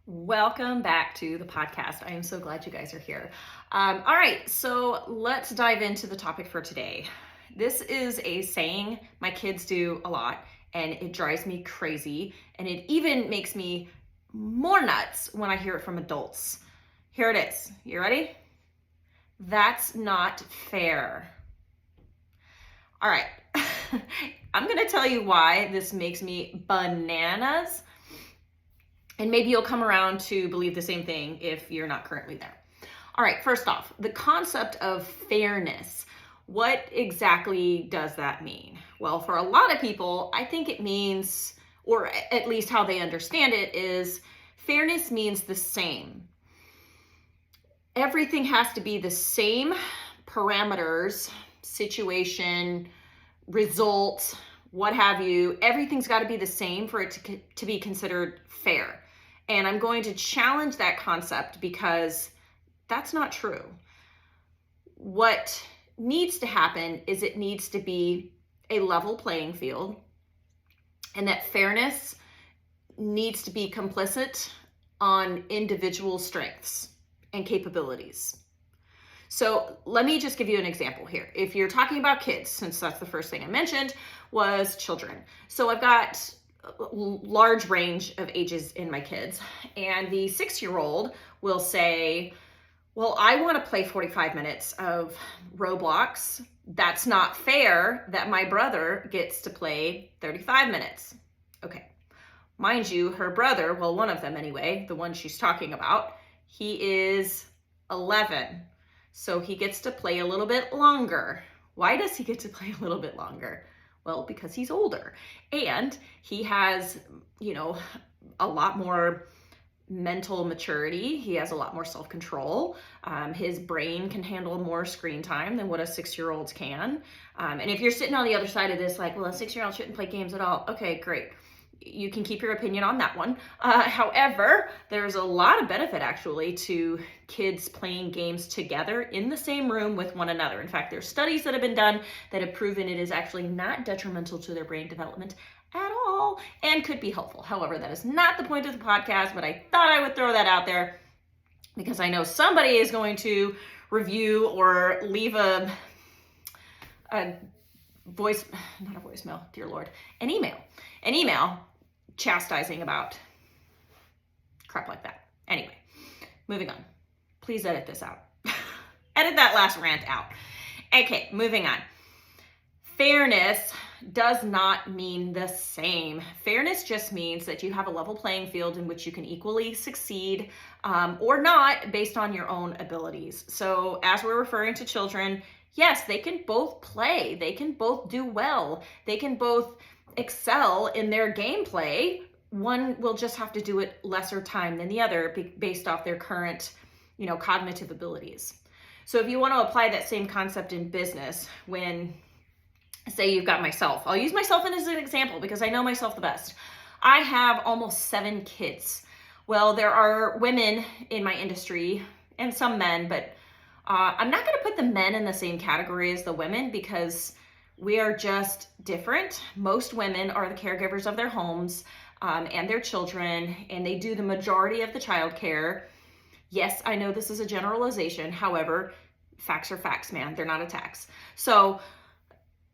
Welcome back to the podcast. I am so glad you guys are here. All right, so let's dive into the topic for today. This is a saying my kids do a lot, and it drives me crazy, and it even makes me more nuts when I hear it from adults. Here it is. You ready? That's not fair. All right, I'm going to tell you why this makes me bananas. And maybe you'll come around to believe the same thing if you're not currently there. All right, first off, the concept of fairness. What exactly does that mean? Well, for a lot of people, I think it means, or at least how they understand it, is fairness means the same. Everything has to be the same parameters, situation, result, what have you. Everything's got to be the same for it to be considered fair. And I'm going to challenge that concept because that's not true. What needs to happen is it needs to be a level playing field, and that fairness needs to be complicit on individual strengths and capabilities. So let me just give you an example here. If you're talking about kids, since that's the first thing I mentioned was children. So I've got large range of ages in my kids, and the 6-year-old will say, well, I want to play 45 minutes of Roblox. That's not fair that my brother gets to play 35 minutes. Okay. Mind you, her brother, well, one of them anyway, the one she's talking about, he is 11. So he gets to play a little bit longer. Why does he get to play a little bit longer? Well, because he's older and he has, a lot more mental maturity. He has a lot more self-control. His brain can handle more screen time than what a 6-year-old can. And if you're sitting on the other side of this, like, well, a 6-year-old shouldn't play games at all. Okay, great. You can keep your opinion on that one. However, there's a lot of benefit actually to kids playing games together in the same room with one another. In fact, there's studies that have been done that have proven it is actually not detrimental to their brain development at all and could be helpful. However, that is not the point of the podcast, but I thought I would throw that out there because I know somebody is going to review or leave a voice, not a voicemail, dear Lord, an email chastising about crap like that. Anyway, moving on. Please edit this out. Edit that last rant out. Okay, moving on. Fairness does not mean the same. Fairness just means that you have a level playing field in which you can equally succeed or not based on your own abilities. So as we're referring to children, yes, they can both play. They can both do well. They can both excel in their gameplay. One will just have to do it lesser time than the other based off their current, cognitive abilities. So if you want to apply that same concept in business, when say you've got myself, I'll use myself as an example because I know myself the best. I have almost 7 kids. Well, there are women in my industry and some men, but I'm not going to put the men in the same category as the women because we are just different. Most women are the caregivers of their homes and their children, and they do the majority of the childcare. Yes, I know this is a generalization. However, facts are facts, man. They're not attacks. So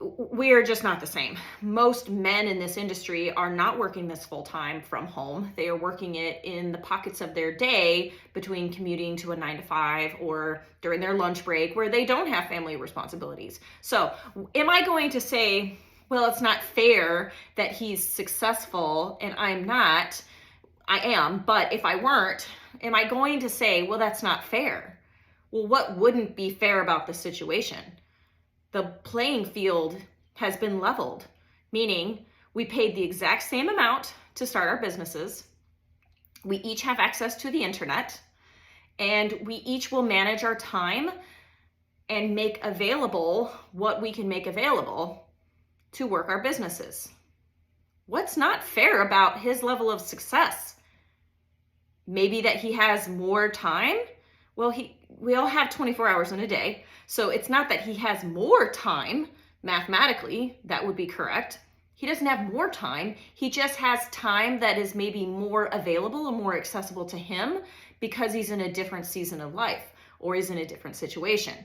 we're just not the same. Most men in this industry are not working this full time from home. They are working it in the pockets of their day between commuting to a 9 to 5 or during their lunch break where they don't have family responsibilities. So am I going to say, well, it's not fair that he's successful and I'm not? I am, but if I weren't, am I going to say, well, that's not fair? Well, what wouldn't be fair about the situation? The playing field has been leveled, meaning we paid the exact same amount to start our businesses. We each have access to the internet, and we each will manage our time and make available what we can make available to work our businesses. What's not fair about his level of success? Maybe that he has more time? Well, we all have 24 hours in a day. So it's not that he has more time, mathematically, that would be correct. He doesn't have more time. He just has time that is maybe more available and more accessible to him because he's in a different season of life or is in a different situation.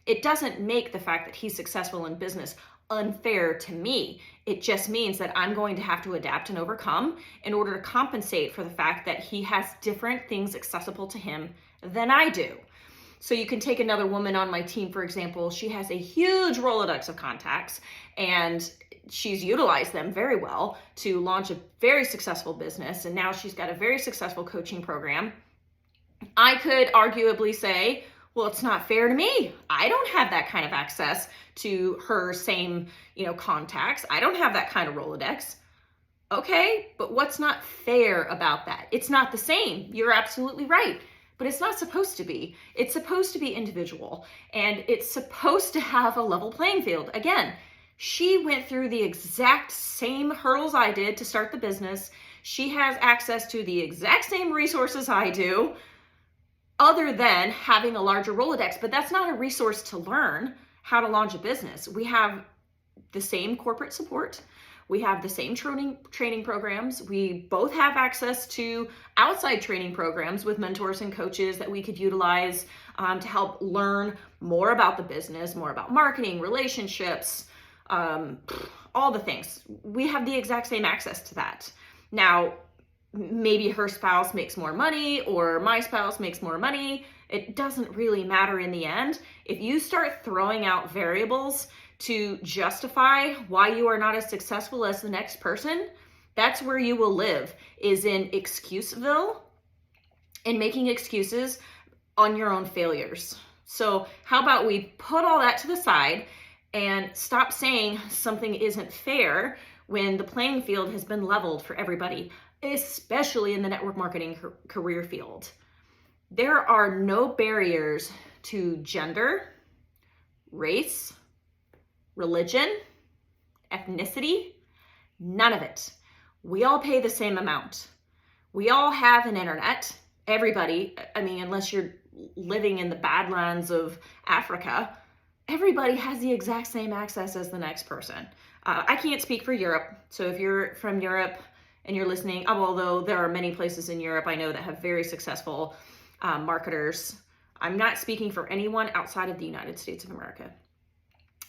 It doesn't make the fact that he's successful in business unfair to me. It just means that I'm going to have to adapt and overcome in order to compensate for the fact that he has different things accessible to him than I do. So you can take another woman on my team, for example. She has a huge Rolodex of contacts, and she's utilized them very well to launch a very successful business. And now she's got a very successful coaching program. I could arguably say, well, it's not fair to me. I don't have that kind of access to her same, contacts. I don't have that kind of Rolodex. Okay, but what's not fair about that? It's not the same. You're absolutely right. But it's not supposed to be. It's supposed to be individual, and it's supposed to have a level playing field. Again, she went through the exact same hurdles I did to start the business. She has access to the exact same resources I do, other than having a larger Rolodex, but that's not a resource to learn how to launch a business. We have the same corporate support. We have the same training programs. We both have access to outside training programs with mentors and coaches that we could utilize to help learn more about the business, more about marketing, relationships, all the things. We have the exact same access to that. Now, maybe her spouse makes more money or my spouse makes more money. It doesn't really matter in the end. If you start throwing out variables to justify why you are not as successful as the next person, that's where you will live, is in Excuseville and making excuses on your own failures. So how about we put all that to the side and stop saying something isn't fair when the playing field has been leveled for everybody, especially in the network marketing career field. There are no barriers to gender, race, religion, ethnicity, none of it. We all pay the same amount. We all have an internet. Everybody, unless you're living in the badlands of Africa, everybody has the exact same access as the next person. I can't speak for Europe. So if you're from Europe and you're listening, although there are many places in Europe I know that have very successful marketers, I'm not speaking for anyone outside of the United States of America.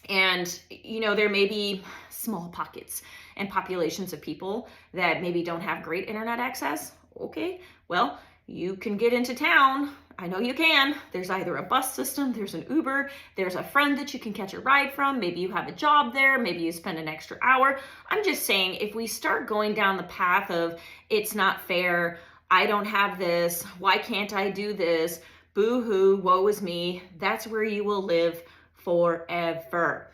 And, there may be small pockets and populations of people that maybe don't have great internet access. Okay, well, you can get into town. I know you can. There's either a bus system, there's an Uber, there's a friend that you can catch a ride from. Maybe you have a job there. Maybe you spend an extra hour. I'm just saying, if we start going down the path of it's not fair, I don't have this, why can't I do this, boo-hoo, woe is me, that's where you will live forever.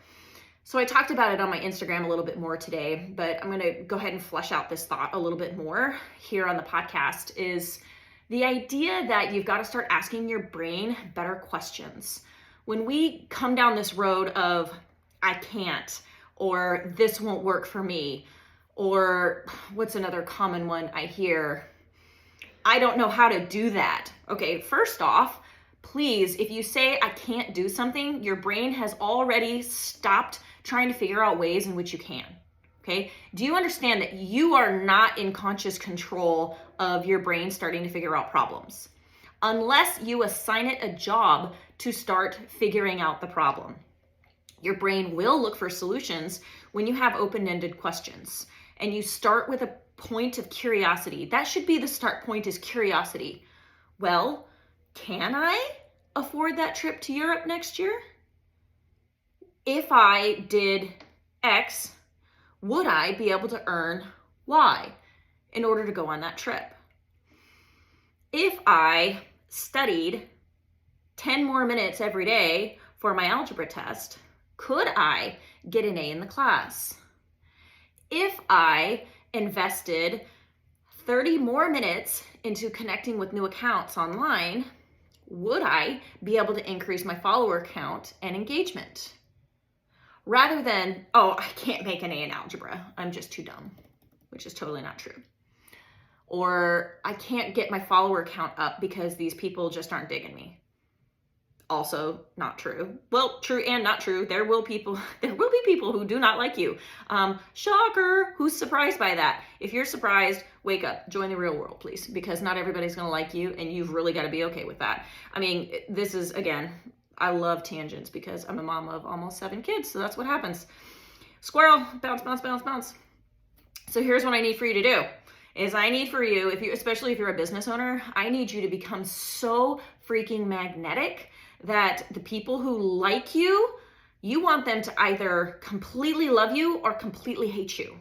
So I talked about it on my Instagram a little bit more today, but I'm going to go ahead and flesh out this thought a little bit more here on the podcast, is the idea that you've got to start asking your brain better questions. When we come down this road of I can't, or this won't work for me, or what's another common one I hear? I don't know how to do that. Okay, first off, please, if you say I can't do something, your brain has already stopped trying to figure out ways in which you can. Okay? Do you understand that you are not in conscious control of your brain starting to figure out problems? Unless you assign it a job to start figuring out the problem. Your brain will look for solutions when you have open-ended questions. And you start with a point of curiosity. That should be the start point, is curiosity. Well, can I afford that trip to Europe next year? If I did X, would I be able to earn Y in order to go on that trip? If I studied 10 more minutes every day for my algebra test, could I get an A in the class? If I invested 30 more minutes into connecting with new accounts online, would I be able to increase my follower count and engagement? Rather than, oh, I can't make an A in algebra, I'm just too dumb, which is totally not true. Or I can't get my follower count up because these people just aren't digging me. Also not true. Well, true and not true. There will be people who do not like you. Shocker. Who's surprised by that? If you're surprised, wake up, join the real world, please, because not everybody's going to like you, and you've really got to be okay with that. I mean, this is, again, I love tangents because I'm a mom of almost 7 kids. So that's what happens. Squirrel, bounce, bounce, bounce, bounce. So here's what I need for you to do. Is I need for you, especially if you're a business owner, I need you to become so freaking magnetic that the people who like you, you want them to either completely love you or completely hate you.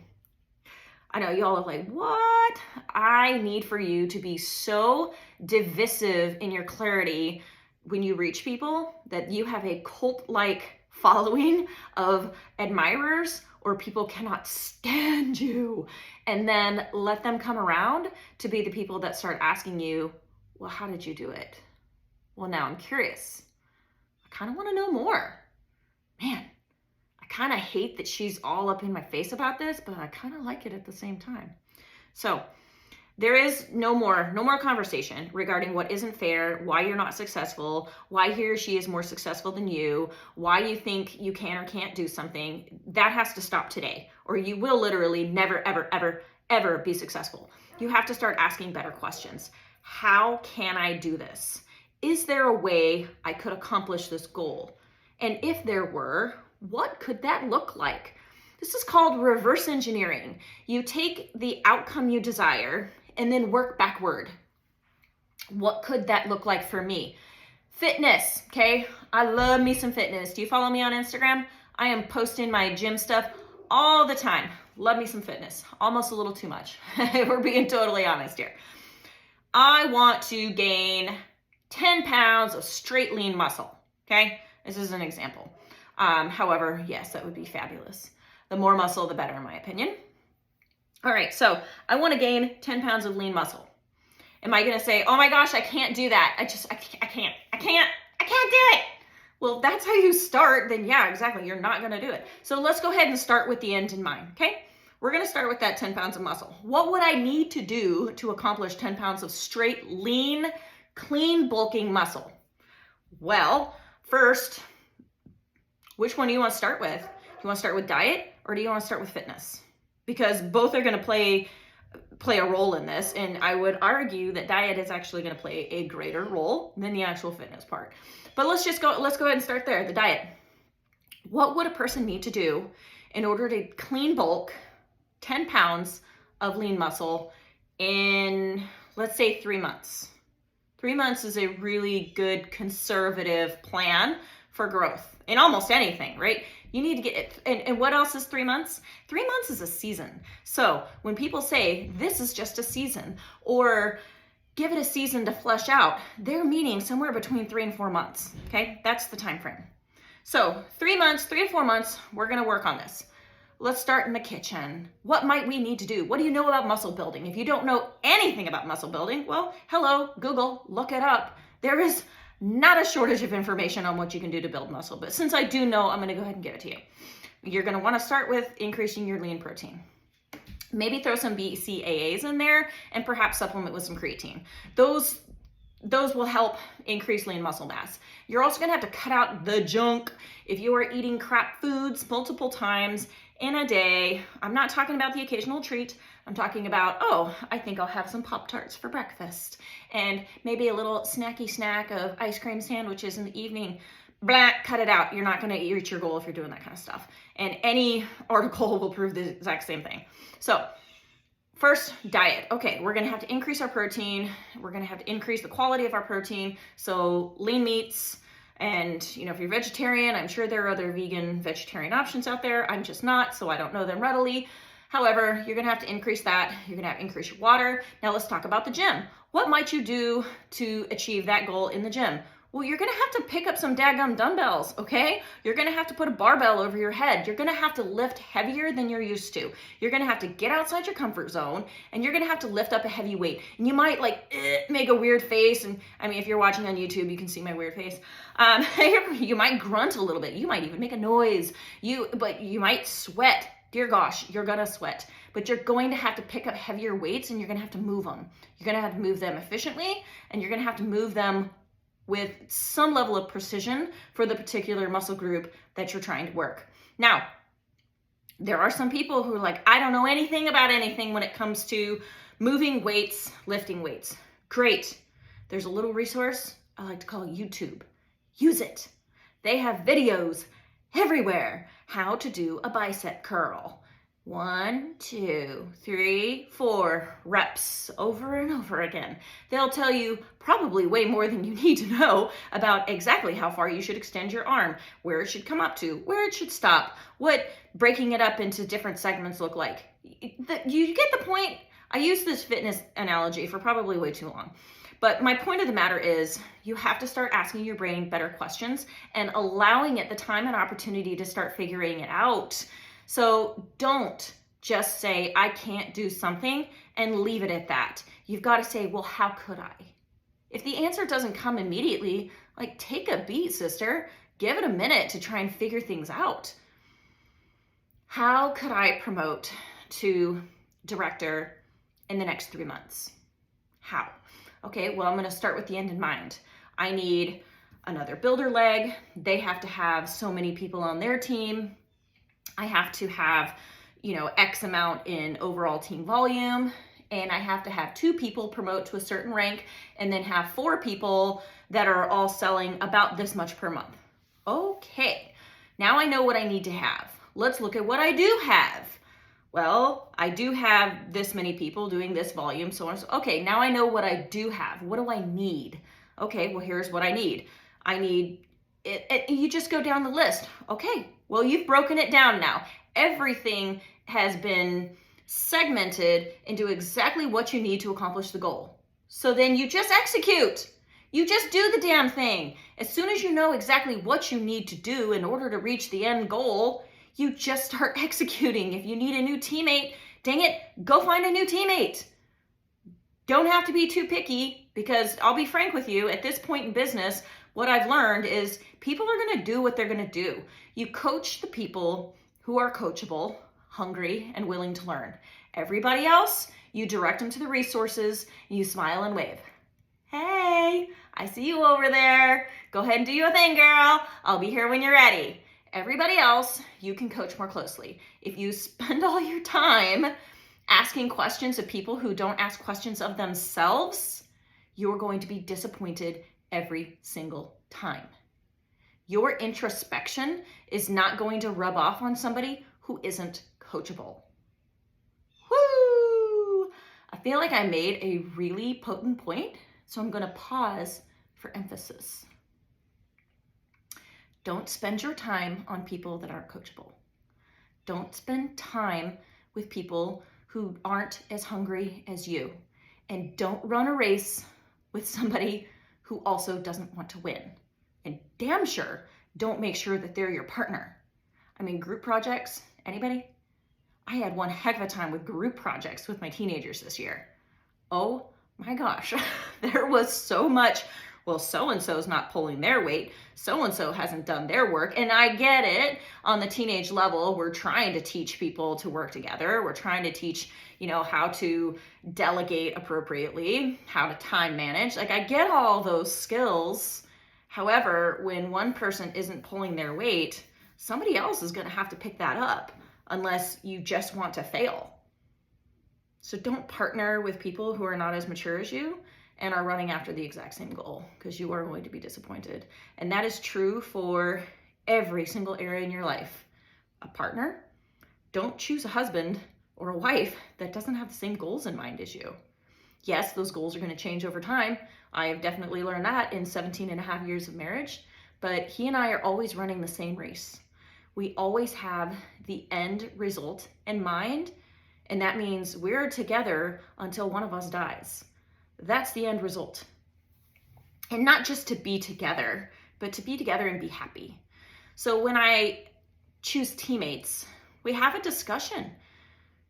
I know y'all are like, what? I need for you to be so divisive in your clarity when you reach people that you have a cult-like following of admirers or people cannot stand you, and then let them come around to be the people that start asking you, well, how did you do it? Well, now I'm curious. I kind of want to know more. Man, I kind of hate that she's all up in my face about this, but I kind of like it at the same time. So there is no more conversation regarding what isn't fair, why you're not successful, why he or she is more successful than you, why you think you can or can't do something. That has to stop today, or you will literally never, ever, ever, ever be successful. You have to start asking better questions. How can I do this? Is there a way I could accomplish this goal? And if there were, what could that look like? This is called reverse engineering. You take the outcome you desire and then work backward. What could that look like for me? Fitness, okay? I love me some fitness. Do you follow me on Instagram? I am posting my gym stuff all the time. Love me some fitness. Almost a little too much. We're being totally honest here. I want to gain 10 pounds of straight lean muscle, okay? This is an example. However, yes, that would be fabulous. The more muscle, the better, in my opinion. All right, so I want to gain 10 pounds of lean muscle. Am I going to say, oh my gosh, I can't do that. I can't do it. Well, that's how you start, then yeah, exactly. You're not going to do it. So let's go ahead and start with the end in mind, okay? We're going to start with that 10 pounds of muscle. What would I need to do to accomplish 10 pounds of straight, lean, clean, bulking muscle? Well, first, which one do you want to start with? Do you want to start with diet or do you want to start with fitness? Because both are going to play a role in this, and I would argue that diet is actually going to play a greater role than the actual fitness part. But let's go ahead and start there, the diet. What would a person need to do in order to clean bulk 10 pounds of lean muscle in, let's say, 3 months? 3 months is a really good conservative plan for growth in almost anything, right? You need to get it. And what else is 3 months? 3 months is a season. So when people say this is just a season or give it a season to flesh out, they're meaning somewhere between 3 and 4 months. Okay, that's the time frame. So 3 months, 3 to 4 months, we're going to work on this. Let's start in the kitchen. What might we need to do? What do you know about muscle building? If you don't know anything about muscle building, well, hello, Google, look it up. There is not a shortage of information on what you can do to build muscle, but since I do know, I'm going to go ahead and give it to you. You're going to want to start with increasing your lean protein. Maybe throw some BCAAs in there and perhaps supplement with some creatine. Those will help increase lean muscle mass. You're also going to have to cut out the junk. If you are eating crap foods multiple times in a day, I'm not talking about the occasional treat. I'm talking about, oh, I think I'll have some Pop-Tarts for breakfast and maybe a little snacky snack of ice cream sandwiches in the evening. Blah, cut it out. You're not going to reach your goal if you're doing that kind of stuff. And any article will prove the exact same thing. So first, diet. Okay, we're going to have to increase our protein. We're going to have to increase the quality of our protein. So lean meats. And, you know, if you're vegetarian, I'm sure there are other vegetarian options out there. I'm just not, so I don't know them readily. However, you're going to have to increase that. You're going to have to increase your water. Now let's talk about the gym. What might you do to achieve that goal in the gym? Well, you're going to have to pick up some daggum dumbbells, okay? You're going to have to put a barbell over your head. You're going to have to lift heavier than you're used to. You're going to have to get outside your comfort zone, and you're going to have to lift up a heavy weight. And you might make a weird face. And I mean, if you're watching on YouTube, you can see my weird face. You might grunt a little bit. You might even make a noise. But you might sweat. Dear gosh, you're going to sweat. But you're going to have to pick up heavier weights, and you're going to have to move them. You're going to have to move them efficiently, and you're going to have to move them with some level of precision for the particular muscle group that you're trying to work. Now, there are some people who are like, I don't know anything about anything when it comes to moving weights, lifting weights. Great. There's a little resource I like to call YouTube. Use it. They have videos everywhere. How to do a bicep curl. 1, 2, 3, 4 reps over and over again. They'll tell you probably way more than you need to know about exactly how far you should extend your arm, where it should come up to, where it should stop, what breaking it up into different segments look like. You get the point? I use this fitness analogy for probably way too long. But my point of the matter is you have to start asking your brain better questions and allowing it the time and opportunity to start figuring it out. So don't just say, I can't do something and leave it at that. You've got to say, well, how could I? If the answer doesn't come immediately, like take a beat, sister. Give it a minute to try and figure things out. How could I promote to director in the next 3 months? How? Okay, well, I'm going to start with the end in mind. I need another builder leg. They have to have so many people on their team. I have to have, X amount in overall team volume, and I have to have 2 people promote to a certain rank, and then have 4 people that are all selling about this much per month. Okay, now I know what I need to have. Let's look at what I do have. Well, I do have this many people doing this volume, so on. Okay, now I know what I do have. What do I need? Okay, well, here's what I need. I need it. You just go down the list. Okay, well, you've broken it down now. Everything has been segmented into exactly what you need to accomplish the goal. So then you just execute. You just do the damn thing. As soon as you know exactly what you need to do in order to reach the end goal, you just start executing. If you need a new teammate, dang it, go find a new teammate. Don't have to be too picky, because I'll be frank with you, at this point in business, what I've learned is people are going to do what they're going to do. You coach the people who are coachable, hungry, and willing to learn. Everybody else, you direct them to the resources, you smile and wave. Hey, I see you over there. Go ahead and do your thing, girl. I'll be here when you're ready. Everybody else, you can coach more closely. If you spend all your time asking questions of people who don't ask questions of themselves, you're going to be disappointed every single time. Your introspection is not going to rub off on somebody who isn't coachable. Woo! I feel like I made a really potent point, so I'm going to pause for emphasis. Don't spend your time on people that aren't coachable. Don't spend time with people who aren't as hungry as you. And don't run a race with somebody who also doesn't want to win. And damn sure, don't make sure that they're your partner. I mean, group projects, anybody? I had one heck of a time with group projects with my teenagers this year. Oh my gosh, there was so much. Well, so-and-so's not pulling their weight. So-and-so hasn't done their work. And I get it. On the teenage level, we're trying to teach people to work together. We're trying to teach, how to delegate appropriately, how to time manage. Like, I get all those skills. However, when one person isn't pulling their weight, somebody else is going to have to pick that up unless you just want to fail. So don't partner with people who are not as mature as you and are running after the exact same goal, because you are going to be disappointed. And that is true for every single area in your life. A partner, don't choose a husband or a wife that doesn't have the same goals in mind as you. Yes, those goals are going to change over time. I have definitely learned that in 17 and a half years of marriage, but he and I are always running the same race. We always have the end result in mind, and that means we're together until one of us dies. That's the end result. And not just to be together, but to be together and be happy. So when I choose teammates, we have a discussion.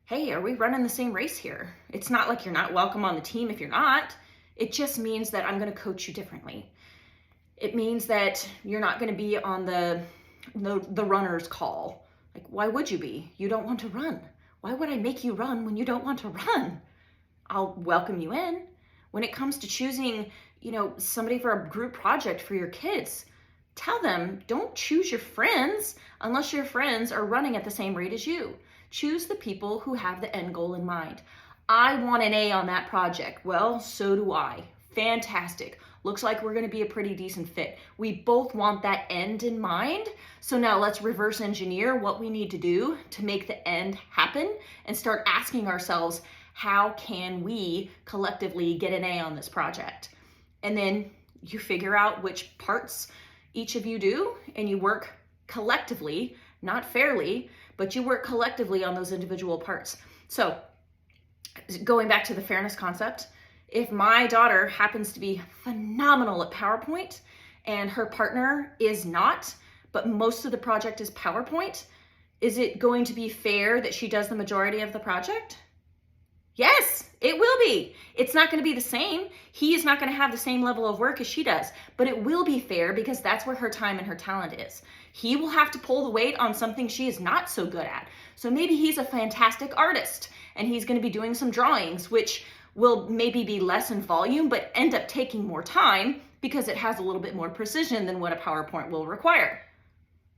Hey, are we running the same race here? It's not like you're not welcome on the team if you're not. It just means that I'm going to coach you differently. It means that you're not going to be on the runner's call. Like, why would you be? You don't want to run. Why would I make you run when you don't want to run? I'll welcome you in. When it comes to choosing, somebody for a group project for your kids, tell them, don't choose your friends unless your friends are running at the same rate as you. Choose the people who have the end goal in mind. I want an A on that project. Well, so do I. Fantastic. Looks like we're going to be a pretty decent fit. We both want that end in mind. So now let's reverse engineer what we need to do to make the end happen and start asking ourselves, how can we collectively get an A on this project? And then you figure out which parts each of you do, and you work collectively, not fairly, but you work collectively on those individual parts. So going back to the fairness concept, if my daughter happens to be phenomenal at PowerPoint and her partner is not, but most of the project is PowerPoint, is it going to be fair that she does the majority of the project? Yes, it will be. It's not going to be the same. He is not going to have the same level of work as she does, but it will be fair because that's where her time and her talent is. He will have to pull the weight on something she is not so good at. So maybe he's a fantastic artist and he's going to be doing some drawings, which will maybe be less in volume, but end up taking more time because it has a little bit more precision than what a PowerPoint will require.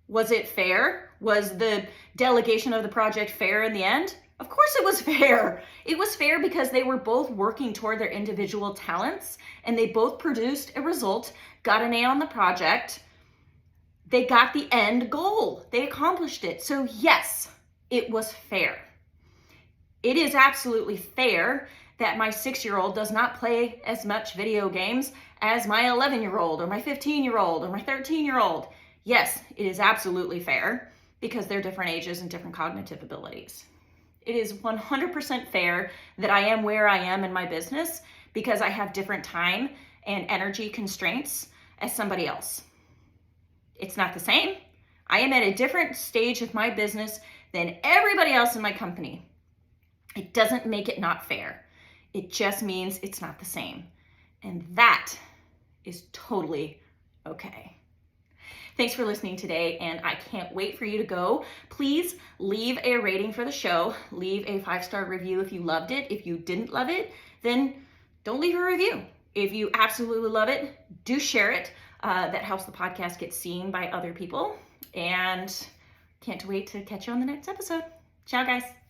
Was it fair? Was the delegation of the project fair in the end? Of course it was fair. It was fair because they were both working toward their individual talents and they both produced a result, got an A on the project. They got the end goal. They accomplished it. So yes, it was fair. It is absolutely fair that my 6-year-old does not play as much video games as my 11-year-old or my 15-year-old or my 13-year-old. Yes, it is absolutely fair because they're different ages and different cognitive abilities. It is 100% fair that I am where I am in my business because I have different time and energy constraints as somebody else. It's not the same. I am at a different stage of my business than everybody else in my company. It doesn't make it not fair. It just means it's not the same. And that is totally okay. Thanks for listening today, and I can't wait for you to go. Please leave a rating for the show. Leave a 5-star review if you loved it. If you didn't love it, then don't leave a review. If you absolutely love it, do share it. That helps the podcast get seen by other people. And can't wait to catch you on the next episode. Ciao, guys.